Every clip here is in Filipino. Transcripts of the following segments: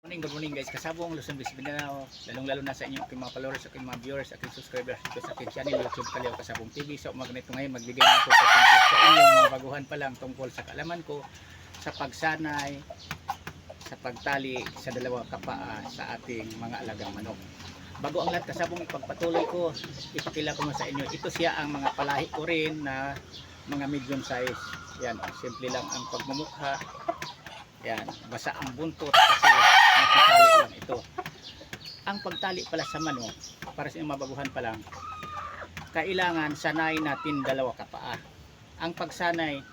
Good morning guys, kasabong Luzon, Visayas, Mindanao, lalong-lalo na sa inyo aking mga followers, aking mga viewers, aking subscribers dito sa aking channel YouTube Kaliaw Kasabong TV. Sa umaga nito ngayon, magbigay ng ako sa inyong mga baguhan pa lang tungkol sa kaalaman ko sa pagsanay, sa pagtali sa dalawang kapaa sa ating mga alagang manok. Bago ang lahat, kasabong ipagpatuloy ko, ipakila ko sa inyo, ito siya ang mga palahi ko rin na mga medium size. Yan, simple lang ang pagmumukha. Yan, basa ang buntot kasi nakatali lang ito. Ang pagtali pala sa manok, para sa inyong mabaguhan pa lang, kailangan sanay natin dalawa kapaa. Ang pagsanay,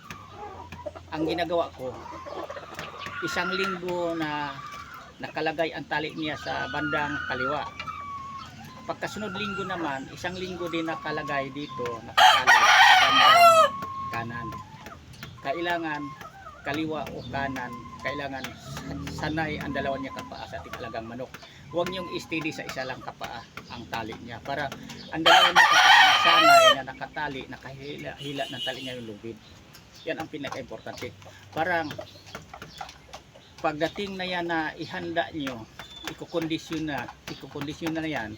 ang ginagawa ko, isang linggo na nakalagay ang tali niya sa bandang kaliwa. Pagkasunod linggo naman, isang linggo din nakalagay dito, nakatali sa bandang kanan. Kailangan kaliwa o kanan, kailangan sanay ang dalawa niya kapaa sa ating alagang manok. Huwag niyong steady sa isa lang kapaa ang tali niya, para ang dalawa niya kapaa na sanay na nakatali, nakahila ng tali niya yung lubid. Yan ang pinaka-importante. Parang pagdating na yan na ihanda niyo, ikukondisyon na yan,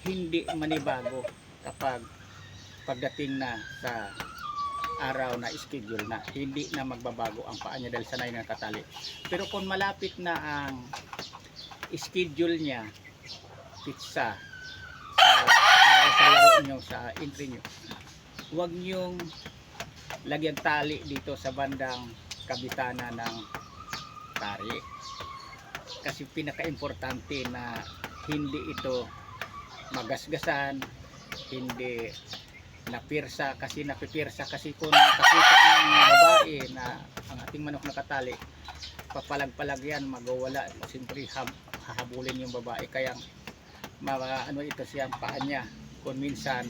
hindi manibago kapag pagdating na sa araw na schedule na, hindi na magbabago ang paa niya dahil sanay na katali. Pero kung malapit na ang schedule niya, pizza sa laro nyo, sa entry nyo, huwag nyong lagyan tali dito sa bandang kabitana ng tari, kasi pinaka-importante na hindi ito magasgasan, hindi napirsa, kasi napipirsa kasi kung nakakita ng babae na ang ating manok nakatali, papalag-palag yan, magawala, siyempre hahabulin yung babae, kaya ano ito siyang paa niya, kung minsan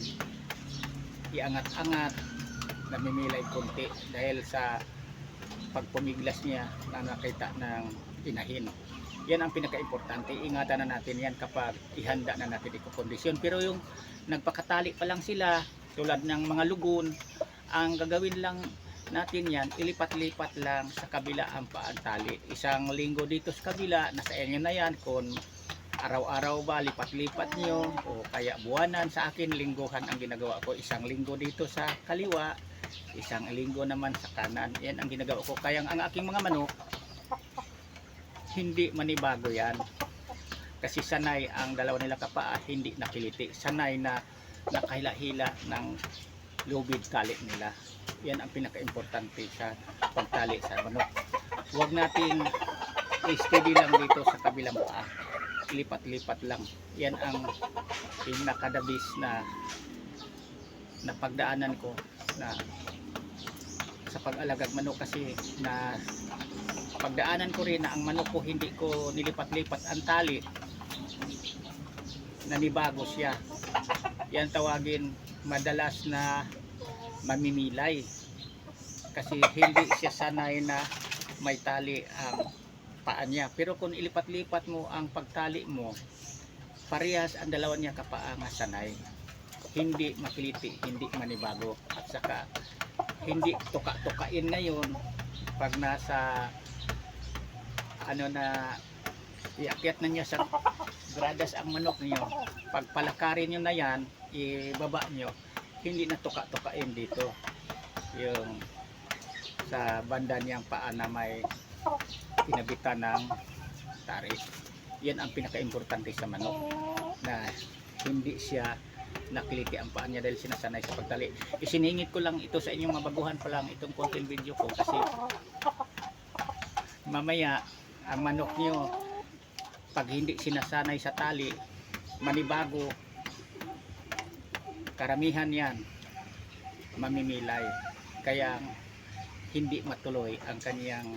iangat-angat, namimilay konti dahil sa pagpumiglas niya na nakita ng inahin. Yan ang pinaka-importante, ingatan na natin yan kapag ihanda na natin ikokondisyon. Pero yung nagpakatali pa lang sila, tulad ng mga lugon, ang gagawin lang natin yan, ilipat-lipat lang sa kabila ang paantali. Isang linggo dito sa kabila, nasa inyo na yan, kung araw-araw ba lipat-lipat nyo o kaya buwanan. Sa akin, lingguhan ang ginagawa ko, isang linggo dito sa kaliwa, isang linggo naman sa kanan. Yan ang ginagawa ko, kaya ang aking mga manok hindi manibago yan, kasi sanay ang dalawa nila kapaa, hindi nakiliti, sanay na nakahila-hila ng lubid tali nila. Yan ang pinaka-importante sa pagtali sa manok. Huwag natin i-steady lang dito sa kabilang paa, lipat-lipat lang. Yan ang pinakadabis na pagdaanan ko na sa pag-alagag manok, kasi na pagdaanan ko rin na ang manok ko hindi ko nilipat-lipat ang tali, nanibago siya. Yan tawagin madalas na mamimilay, kasi hindi siya sanay na may tali ang paa niya. Pero kung ilipat-lipat mo ang pagtali mo, parehas ang dalawa niya kapaa nga sanay, hindi makiliti, hindi manibago. At saka hindi tuka-tukain ngayon pag nasa ano na iakyat na niya sa gradas ang manok niyo, pag palakarin nyo na yan, ibaba nyo, hindi na tuka-tukain dito yung sa banda niyang paa na may pinabitan ng tari. Yan ang pinaka-importante sa manok, na hindi siya nakiliti ang paa niya dahil sinasanay sa pagtali. Isiningit ko lang ito sa inyong mabaguhan pa lang itong content video ko, kasi mamaya ang manok niyo, pag hindi sinasanay sa tali, manibago, karamihan yan mamimilay, kaya hindi matuloy ang kaniyang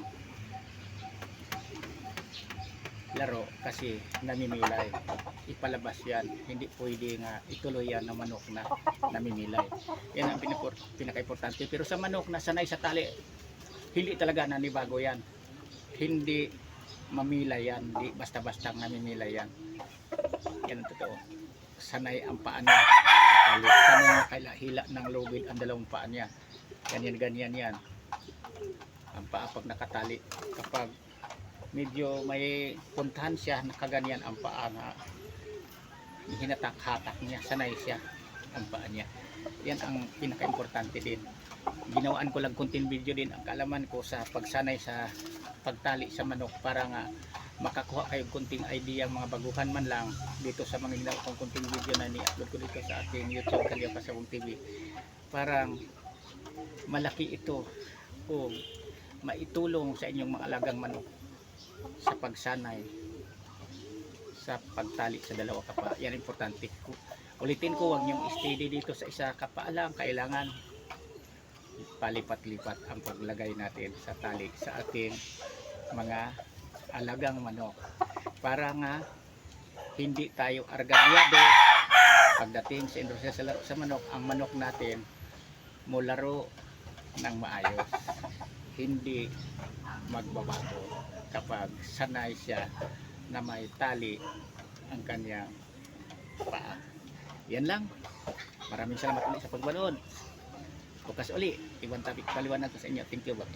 laro kasi namimilay. Ipalabas yan, hindi pwede nga ituloy yan ng manok na namimilay. Yan ang pinaka-importante. Pero sa manok na sanay sa tali, hindi talaga nanibago yan, hindi mamilay yan, di basta-basta namimilay yan. Yan ang totoo, sanay ang paa niya, sanay na kahila ng lubid ang dalawang paa niya, ganyan yan ang paa pag nakatali. Kapag medyo may puntahan siya, nakaganyan ang paa na hinatak-hatak niya, sanay siya ang paa niya. Yan ang pinaka-importante din. Ginawaan ko lang konting video din ang kaalaman ko sa pagsanay sa pagtali sa manok para nga makakuha kayo konting idea mga baguhan man lang dito sa mga ginawa kong konting video na ni-upload ko dito sa ating YouTube Kalyaw Kasabong TV. Parang malaki ito o maitulong sa inyong mga alagang manok sa pagsanay sa pagtali sa dalawa kapa. Yan importante. Ulitin ko, huwag niyong steady dito sa isa kapa lang. Kailangan palipat-lipat ang paglagay natin sa tali sa ating mga alagang manok para nga hindi tayo argabyado pagdating sa industriya sa laro sa manok. Ang manok natin mo laro ng maayos, hindi magbabago kapag sanay siya na may tali ang kanyang paa. Yan lang. Maraming salamat ulit sa pagmanood. Bukas uli, ibang topic paliwanag ko sa inyo. Thank you. Bye.